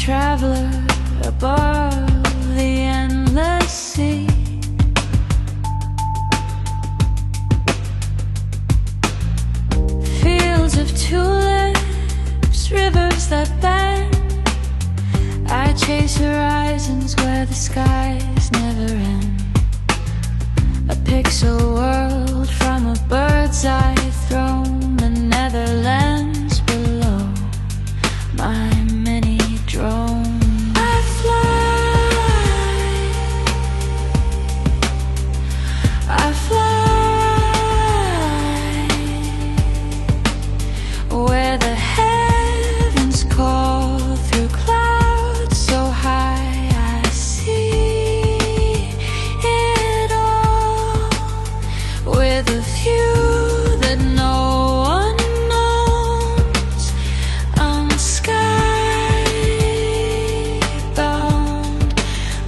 traveler above the endless sea. Fields of tulips, rivers that bend. I chase horizons where the skies never end. A pixel world from a bird's eye throne, the Netherlands below my mini drone. I fly where the heavens call through clouds so high. I see it all with a view that no one knows. I'm skybound,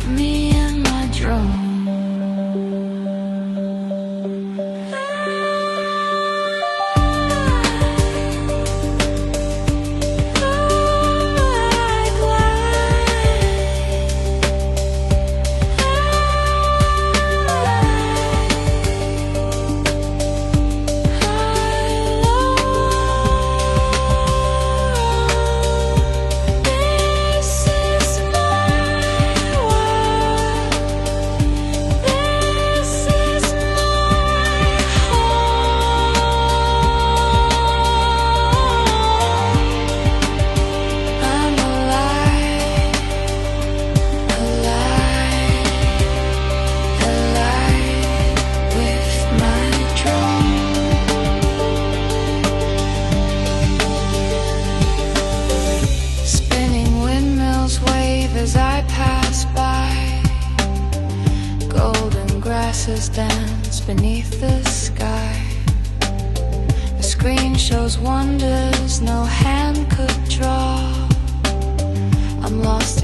me and my drone. As I pass by, golden grasses dance beneath the sky. The screen shows wonders no hand could draw. I'm lost